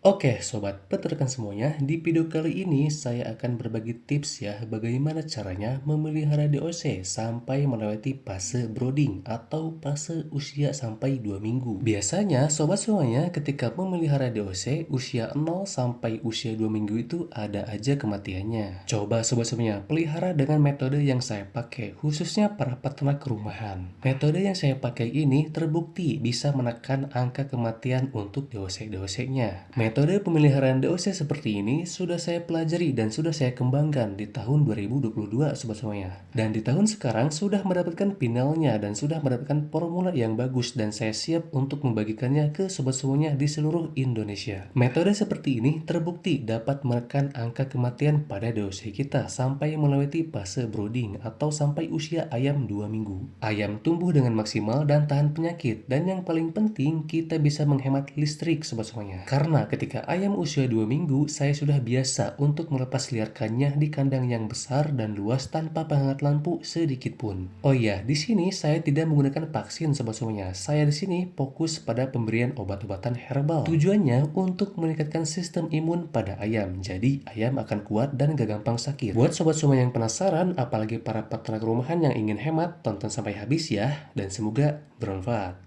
Oke, sobat peternak semuanya, di video kali ini saya akan berbagi tips ya bagaimana caranya memelihara DOC sampai melewati fase brooding atau fase usia sampai 2 minggu. Biasanya sobat semuanya ketika memelihara DOC usia 0 sampai usia 2 minggu itu ada aja kematiannya. Coba sobat semuanya pelihara dengan metode yang saya pakai khususnya para peternak rumahan. Metode yang saya pakai ini terbukti bisa menekan angka kematian untuk DOC-nya. Metode pemeliharaan DOC seperti ini sudah saya pelajari dan sudah saya kembangkan di tahun 2022 sobat semuanya. Dan di tahun sekarang sudah mendapatkan finalnya dan sudah mendapatkan formula yang bagus dan saya siap untuk membagikannya ke sobat semuanya di seluruh Indonesia. Metode seperti ini terbukti dapat menekan angka kematian pada DOC kita sampai melewati fase brooding atau sampai usia ayam 2 minggu. Ayam tumbuh dengan maksimal dan tahan penyakit, dan yang paling penting kita bisa menghemat listrik sobat semuanya. Karena ketika ayam usia 2 minggu, saya sudah biasa untuk melepas liarkannya di kandang yang besar dan luas tanpa penghangat lampu sedikit pun. Oh iya, di sini saya tidak menggunakan vaksin sobat semuanya. Saya di sini fokus pada pemberian obat-obatan herbal. Tujuannya untuk meningkatkan sistem imun pada ayam. Jadi ayam akan kuat dan gak gampang sakit. Buat sobat semua yang penasaran, apalagi para peternak rumahan yang ingin hemat, tonton sampai habis ya, dan semoga bermanfaat.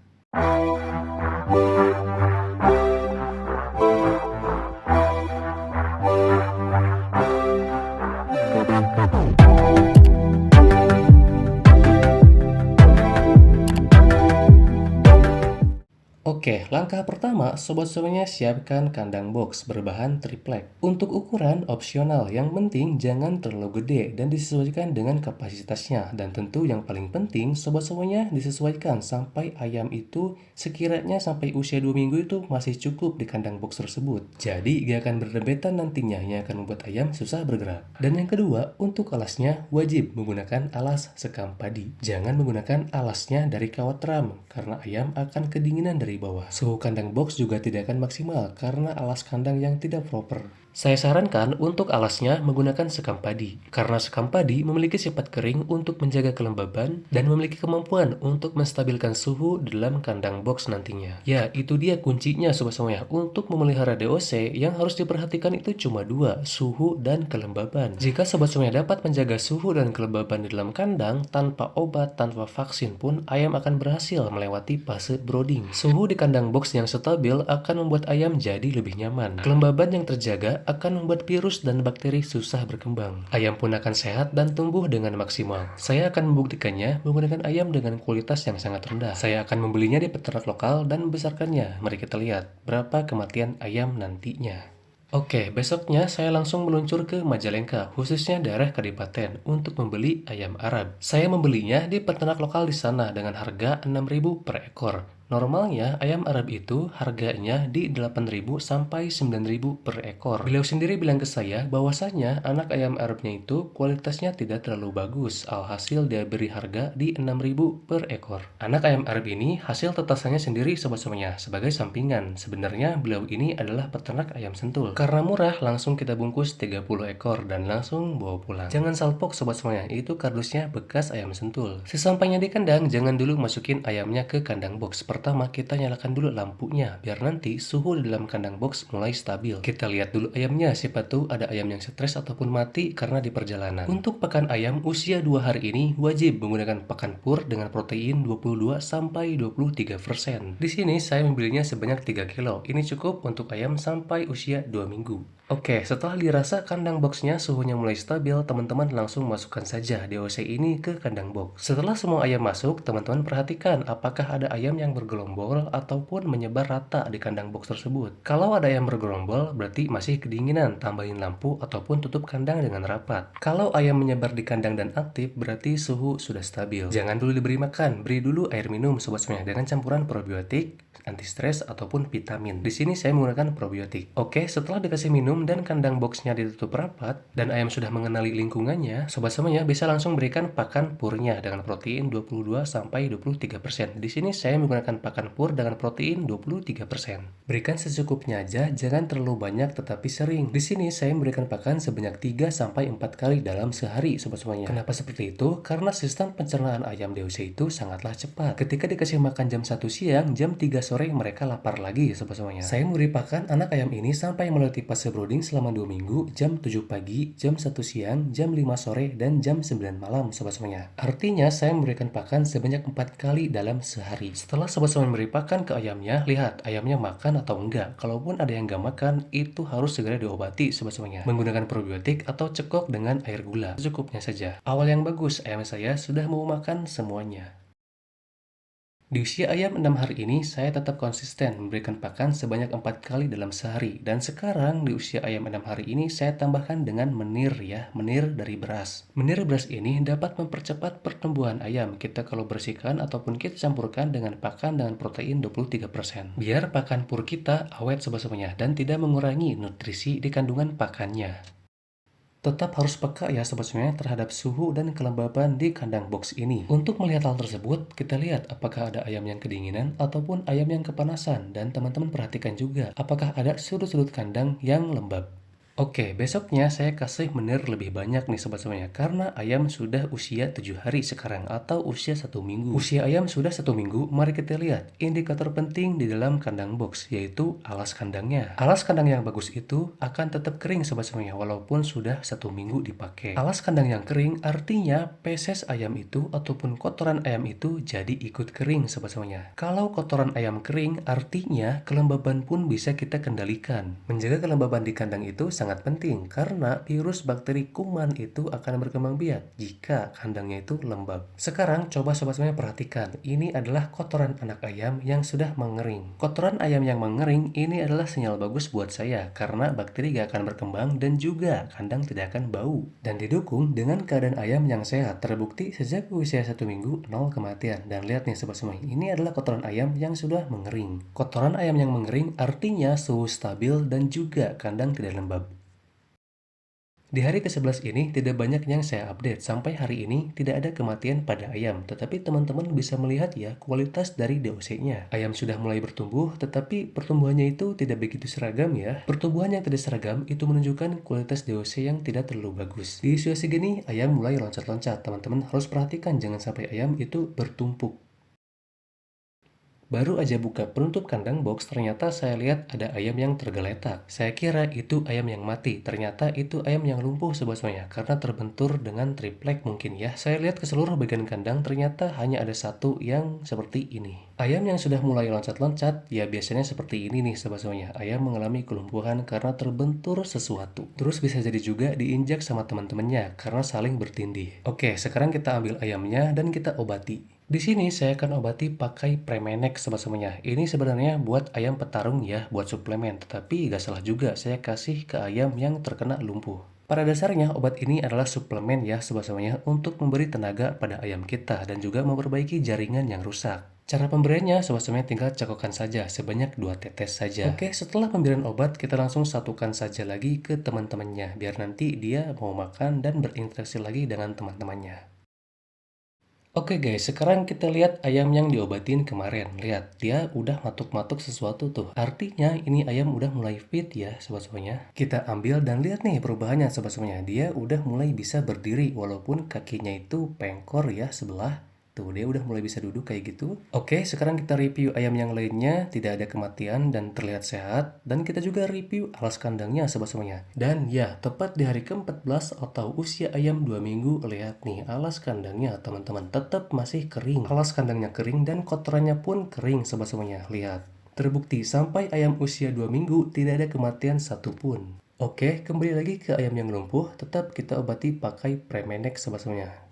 Oke, langkah pertama, sobat semuanya siapkan kandang box berbahan triplek. Untuk ukuran opsional, yang penting jangan terlalu gede dan disesuaikan dengan kapasitasnya. Dan tentu yang paling penting, sobat semuanya disesuaikan sampai ayam itu sekiranya sampai usia 2 minggu itu masih cukup di kandang box tersebut. Jadi gak akan berdempetan nantinya yang akan membuat ayam susah bergerak. Dan yang kedua, untuk alasnya wajib menggunakan alas sekam padi. Jangan menggunakan alasnya dari kawat ram karena ayam akan kedinginan dari bawah. Suhu kandang box juga tidak akan maksimal karena alas kandang yang tidak proper. Saya sarankan untuk alasnya menggunakan sekam padi, karena sekam padi memiliki sifat kering untuk menjaga kelembaban dan memiliki kemampuan untuk menstabilkan suhu dalam kandang box nantinya. Ya, itu dia kuncinya sobat semuanya. Untuk memelihara DOC, yang harus diperhatikan itu cuma dua, suhu dan kelembaban. Jika sobat semuanya dapat menjaga suhu dan kelembaban di dalam kandang, tanpa obat, tanpa vaksin pun, ayam akan berhasil melewati fase brooding. Suhu di kandang box yang stabil akan membuat ayam jadi lebih nyaman. Kelembaban yang terjaga akan membuat virus dan bakteri susah berkembang. Ayam pun akan sehat dan tumbuh dengan maksimal. Saya akan membuktikannya menggunakan ayam dengan kualitas yang sangat rendah. Saya akan membelinya di peternak lokal dan membesarkannya. Mari kita lihat berapa kematian ayam nantinya. Oke, besoknya saya langsung meluncur ke Majalengka, khususnya daerah Kadipaten, untuk membeli ayam Arab. Saya membelinya di peternak lokal di sana dengan harga 6.000 per ekor. Normalnya ayam Arab itu harganya di 8.000 sampai 9.000 per ekor. Beliau sendiri bilang ke saya bahwasanya anak ayam Arabnya itu kualitasnya tidak terlalu bagus. Alhasil dia beri harga di 6.000 per ekor. Anak ayam Arab ini hasil tetasannya sendiri sobat semuanya sebagai sampingan. Sebenarnya beliau ini adalah peternak ayam sentul. Karena murah langsung kita bungkus 30 ekor dan langsung bawa pulang. Jangan salpok sobat semuanya, itu kardusnya bekas ayam sentul. Sesampainya di kandang jangan dulu masukin ayamnya ke kandang box. Pertama kita nyalakan dulu lampunya biar nanti suhu di dalam kandang box mulai stabil. Kita lihat dulu ayamnya, siapa tahu ada ayam yang stres ataupun mati karena di perjalanan. Untuk pakan ayam usia 2 hari ini wajib menggunakan pakan pur dengan protein 22 sampai 23%. Di sini saya membelinya sebanyak 3 kilo. Ini cukup untuk ayam sampai usia 2 minggu. Oke, setelah dirasa kandang boxnya suhunya mulai stabil, teman-teman langsung masukkan saja DOC ini ke kandang box. Setelah semua ayam masuk, teman-teman perhatikan apakah ada ayam yang bergerombol ataupun menyebar rata di kandang box tersebut. Kalau ada ayam bergerombol, berarti masih kedinginan, tambahin lampu ataupun tutup kandang dengan rapat. Kalau ayam menyebar di kandang dan aktif, berarti suhu sudah stabil. Jangan dulu diberi makan, beri dulu air minum sobat semuanya dengan campuran probiotik, anti stres ataupun vitamin. Di sini saya menggunakan probiotik. Oke, setelah dikasih minum dan kandang boxnya ditutup rapat dan ayam sudah mengenali lingkungannya, sobat semuanya bisa langsung berikan pakan purnya dengan protein 22 sampai 23%. Di sini saya menggunakan memberikan pakan pur dengan protein 23%. Berikan secukupnya aja, jangan terlalu banyak tetapi sering. Di sini saya memberikan pakan sebanyak 3-4 kali dalam sehari sobat semuanya. Kenapa seperti itu? Karena sistem pencernaan ayam DOC itu sangatlah cepat. Ketika dikasih makan jam 1 siang, jam 3 sore mereka lapar lagi sobat semuanya. Saya memberi pakan anak ayam ini sampai melewati fase brooding selama 2 minggu, jam 7 pagi, jam 1 siang, jam 5 sore, dan jam 9 malam sobat semuanya. Artinya saya memberikan pakan sebanyak 4 kali dalam sehari. Setelah sobat semuanya memberi pakan ke ayamnya, lihat ayamnya makan atau enggak. Kalaupun ada yang enggak makan, itu harus segera diobati sobat semuanya. Menggunakan probiotik atau cekok dengan air gula. Cukupnya saja. Awal yang bagus, ayam saya sudah mau makan semuanya. Di usia ayam 6 hari ini, saya tetap konsisten memberikan pakan sebanyak 4 kali dalam sehari. Dan sekarang di usia ayam 6 hari ini, saya tambahkan dengan menir ya, menir dari beras. Menir beras ini dapat mempercepat pertumbuhan ayam. Kita kalau bersihkan ataupun kita campurkan dengan pakan dengan protein 23%. Biar pakan pur kita awet sobat semuanya dan tidak mengurangi nutrisi di kandungan pakannya. Tetap harus peka ya sobat semuanya terhadap suhu dan kelembaban di kandang box ini. Untuk melihat hal tersebut, kita lihat apakah ada ayam yang kedinginan ataupun ayam yang kepanasan. Dan teman-teman perhatikan juga apakah ada sudut-sudut kandang yang lembab. Oke, besoknya saya kasih menir lebih banyak nih sobat semuanya karena ayam sudah usia 7 hari sekarang atau usia 1 minggu. Usia ayam sudah 1 minggu, mari kita lihat indikator penting di dalam kandang box yaitu alas kandangnya. Alas kandang yang bagus itu akan tetap kering sobat semuanya walaupun sudah 1 minggu dipakai. Alas kandang yang kering artinya feses ayam itu ataupun kotoran ayam itu jadi ikut kering sobat semuanya. Kalau kotoran ayam kering artinya kelembaban pun bisa kita kendalikan. Menjaga kelembaban di kandang itu sangat penting karena virus bakteri kuman itu akan berkembang biak jika kandangnya itu lembab. Sekarang coba sobat semuanya perhatikan, ini adalah kotoran anak ayam yang sudah mengering. Kotoran ayam yang mengering ini adalah sinyal bagus buat saya karena bakteri gak akan berkembang dan juga kandang tidak akan bau. Dan didukung dengan keadaan ayam yang sehat, terbukti sejak usia 1 minggu 0 kematian. Dan lihat nih sobat semuanya, ini adalah kotoran ayam yang sudah mengering. Kotoran ayam yang mengering artinya suhu stabil dan juga kandang tidak lembab. Di hari ke-11 ini tidak banyak yang saya update. Sampai hari ini tidak ada kematian pada ayam. Tetapi teman-teman bisa melihat ya kualitas dari DOC-nya. Ayam sudah mulai bertumbuh tetapi pertumbuhannya itu tidak begitu seragam ya. Pertumbuhan yang tidak seragam itu menunjukkan kualitas DOC yang tidak terlalu bagus. Di usia segini ayam mulai loncat-loncat. Teman-teman harus perhatikan jangan sampai ayam itu bertumpuk. Baru aja buka penutup kandang box, ternyata saya lihat ada ayam yang tergeletak. Saya kira itu ayam yang mati, ternyata itu ayam yang lumpuh sobat semuanya, karena terbentur dengan triplek mungkin ya. Saya lihat ke seluruh bagian kandang, ternyata hanya ada satu yang seperti ini. Ayam yang sudah mulai loncat-loncat, ya biasanya seperti ini nih sobat semuanya. Ayam mengalami kelumpuhan karena terbentur sesuatu. Terus bisa jadi juga diinjak sama teman-temannya, karena saling bertindih. Oke, sekarang kita ambil ayamnya dan kita obati. Di sini saya akan obati pakai Premenex sobat semuanya. Ini sebenarnya buat ayam petarung ya, buat suplemen. Tetapi gak salah juga saya kasih ke ayam yang terkena lumpuh. Pada dasarnya obat ini adalah suplemen ya sobat semuanya untuk memberi tenaga pada ayam kita dan juga memperbaiki jaringan yang rusak. Cara pemberiannya sobat semuanya tinggal cekokkan saja sebanyak 2 tetes saja. Oke, setelah pemberian obat kita langsung satukan saja lagi ke teman-temannya biar nanti dia mau makan dan berinteraksi lagi dengan teman-temannya. Oke guys, sekarang kita lihat ayam yang diobatin kemarin. Lihat, dia udah matuk-matuk sesuatu tuh. Artinya ini ayam udah mulai fit ya sobat-sobatnya. Kita ambil dan lihat nih perubahannya sobat-sobatnya. Dia udah mulai bisa berdiri walaupun kakinya itu pengkor ya sebelah. Tuh, dia udah mulai bisa duduk kayak gitu. Oke, sekarang kita review ayam yang lainnya. Tidak ada kematian dan terlihat sehat. Dan kita juga review alas kandangnya sobat-sobatnya. Dan ya, tepat di hari ke-14 atau usia ayam 2 minggu. Lihat nih, alas kandangnya teman-teman tetap masih kering. Alas kandangnya kering dan kotorannya pun kering sobat-sobatnya. Lihat, terbukti sampai ayam usia 2 minggu tidak ada kematian satupun. Oke, kembali lagi ke ayam yang lumpuh. Tetap kita obati pakai Premenex sobat-sobatnya.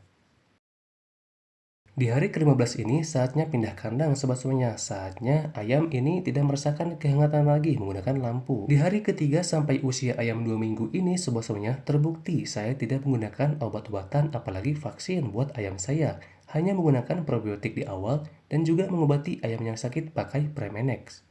Di hari ke-15 ini saatnya pindah kandang sobat semuanya. Saatnya ayam ini tidak merasakan kehangatan lagi menggunakan lampu. Di hari ketiga sampai usia ayam 2 minggu ini sobat semuanya terbukti saya tidak menggunakan obat-obatan apalagi vaksin buat ayam saya. Hanya menggunakan probiotik di awal dan juga mengobati ayam yang sakit pakai Premenex.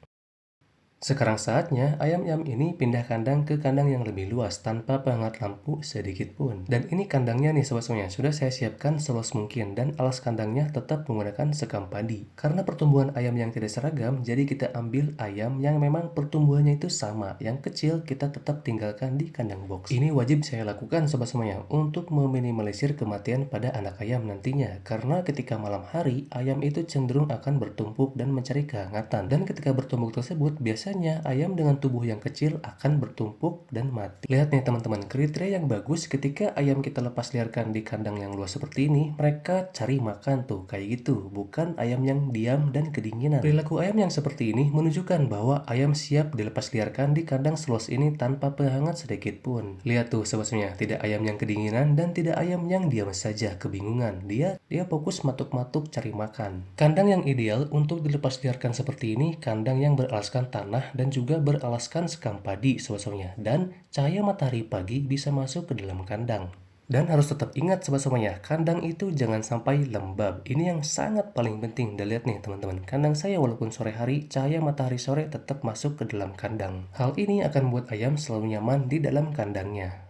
Sekarang saatnya ayam-ayam ini pindah kandang ke kandang yang lebih luas tanpa penghangat lampu sedikit pun. Dan ini kandangnya nih sobat-sobatnya, sudah saya siapkan seluas mungkin dan alas kandangnya tetap menggunakan sekam padi. Karena pertumbuhan ayam yang tidak seragam, jadi kita ambil ayam yang memang pertumbuhannya itu sama. Yang kecil kita tetap tinggalkan di kandang box. Ini wajib saya lakukan sobat-sobatnya untuk meminimalisir kematian pada anak ayam nantinya. Karena ketika malam hari, ayam itu cenderung akan bertumpuk dan mencari kehangatan. Dan ketika bertumpuk tersebut, biasanya ayam dengan tubuh yang kecil akan bertumpuk dan mati. Lihat nih teman-teman, kriteria yang bagus ketika ayam kita lepas liarkan di kandang yang luas seperti ini, mereka cari makan tuh, kayak gitu. Bukan ayam yang diam dan kedinginan. Perilaku ayam yang seperti ini menunjukkan bahwa ayam siap dilepas liarkan di kandang seluas ini tanpa penghangat sedikit pun. Lihat tuh sobatnya, tidak ayam yang kedinginan dan tidak ayam yang diam saja kebingungan. Dia fokus matuk-matuk cari makan. Kandang yang ideal untuk dilepas liarkan seperti ini, kandang yang beralaskan tanah dan juga beralaskan sekam padi sobat-sobatnya, dan cahaya matahari pagi bisa masuk ke dalam kandang. Dan harus tetap ingat sobat-sobatnya, kandang itu jangan sampai lembab. Ini yang sangat paling penting. Dan lihat nih teman-teman, kandang saya walaupun sore hari, cahaya matahari sore tetap masuk ke dalam kandang. Hal ini akan membuat ayam selalu nyaman di dalam kandangnya.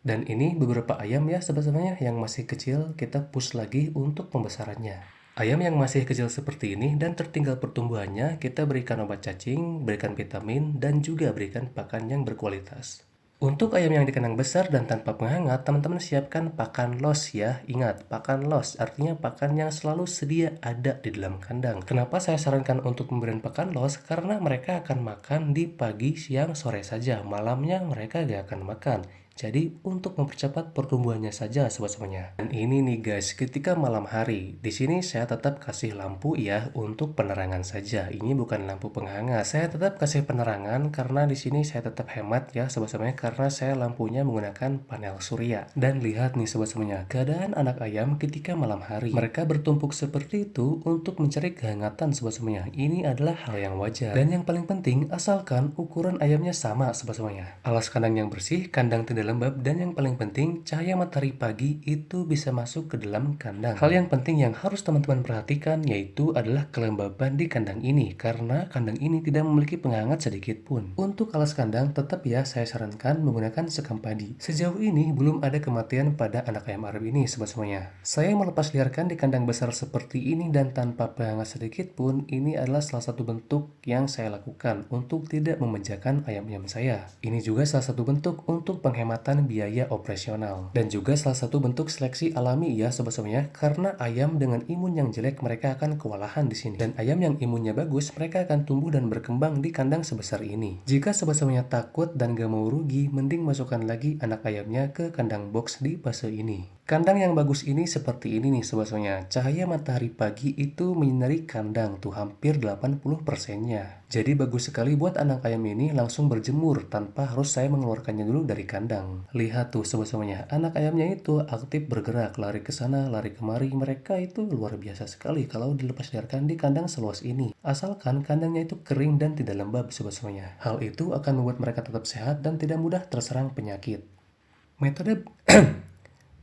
Dan ini beberapa ayam ya sobat-sobatnya yang masih kecil, kita push lagi untuk pembesarannya. Ayam yang masih kecil seperti ini dan tertinggal pertumbuhannya, kita berikan obat cacing, berikan vitamin, dan juga berikan pakan yang berkualitas. Untuk ayam yang di kandang besar dan tanpa penghangat, teman-teman siapkan pakan los ya. Ingat, pakan los artinya pakan yang selalu sedia ada di dalam kandang. Kenapa saya sarankan untuk memberikan pakan los? Karena mereka akan makan di pagi, siang, sore saja. Malamnya mereka gak akan makan. Jadi untuk mempercepat pertumbuhannya saja sobat-sobatnya. Dan ini nih guys, ketika malam hari, di sini saya tetap kasih lampu ya untuk penerangan saja. Ini bukan lampu penghangat. Saya tetap kasih penerangan karena di sini saya tetap hemat ya sobat-sobatnya, karena saya lampunya menggunakan panel surya. Dan lihat nih sobat-sobatnya, keadaan anak ayam ketika malam hari. Mereka bertumpuk seperti itu untuk mencari kehangatan sobat-sobatnya. Ini adalah hal yang wajar. Dan yang paling penting, asalkan ukuran ayamnya sama sobat-sobatnya. Alas kandang yang bersih, kandang tidak lembab, dan yang paling penting cahaya matahari pagi itu bisa masuk ke dalam kandang. Hal yang penting yang harus teman-teman perhatikan yaitu adalah kelembaban di kandang ini, karena kandang ini tidak memiliki penghangat sedikit pun. Untuk alas kandang tetap ya saya sarankan menggunakan sekam padi. Sejauh ini belum ada kematian pada anak ayam Arab ini sobat semuanya. Saya melepas liarkan di kandang besar seperti ini dan tanpa penghangat sedikit pun, ini adalah salah satu bentuk yang saya lakukan untuk tidak memanjakan ayam-ayam saya. Ini juga salah satu bentuk untuk penghematan biaya operasional dan juga salah satu bentuk seleksi alami ya sobat-sobatnya, karena ayam dengan imun yang jelek mereka akan kewalahan di sini, dan ayam yang imunnya bagus mereka akan tumbuh dan berkembang di kandang sebesar ini. Jika sobat-sobatnya takut dan gak mau rugi, mending masukkan lagi anak ayamnya ke kandang box di fase ini. Kandang yang bagus ini seperti ini nih sobat-sobatnya, cahaya matahari pagi itu menyinari kandang tuh hampir 80%-nya. Jadi bagus sekali buat anak ayam ini langsung berjemur tanpa harus saya mengeluarkannya dulu dari kandang. Lihat tuh sobat-sobatnya, anak ayamnya itu aktif bergerak, lari ke sana, lari kemari. Mereka itu luar biasa sekali kalau dilepas liarkan di kandang seluas ini. Asalkan kandangnya itu kering dan tidak lembab sobat-sobatnya. Hal itu akan membuat mereka tetap sehat dan tidak mudah terserang penyakit. Metode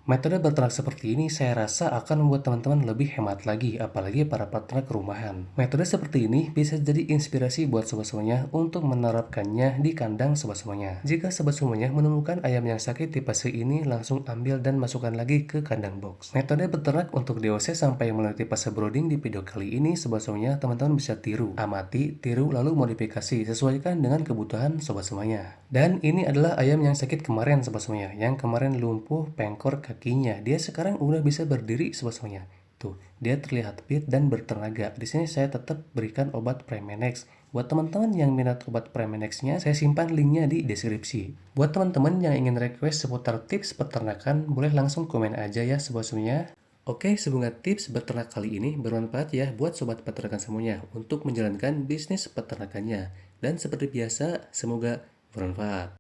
Metode berternak seperti ini saya rasa akan membuat teman-teman lebih hemat lagi, apalagi para peternak rumahan. Metode seperti ini bisa jadi inspirasi buat sobat semuanya untuk menerapkannya di kandang sobat semuanya. Jika sobat semuanya menemukan ayam yang sakit di fase ini, langsung ambil dan masukkan lagi ke kandang box. Metode beternak untuk DOC sampai melewati fase brooding di video kali ini sobat semuanya teman-teman bisa tiru, amati, tiru lalu modifikasi sesuaikan dengan kebutuhan sobat semuanya. Dan ini adalah ayam yang sakit kemarin sobat semuanya, yang kemarin lumpuh pengkor kakinya. Dia sekarang udah bisa berdiri sobat semuanya. Tuh, dia terlihat fit dan bertenaga. Di sini saya tetap berikan obat Premenex. Buat teman-teman yang minat obat Premenexnya, saya simpan linknya di deskripsi. Buat teman-teman yang ingin request seputar tips peternakan, boleh langsung komen aja ya sobat semuanya. Oke, semoga tips beternak kali ini bermanfaat ya buat sobat peternakan semuanya untuk menjalankan bisnis peternakannya. Dan seperti biasa, semoga bermanfaat.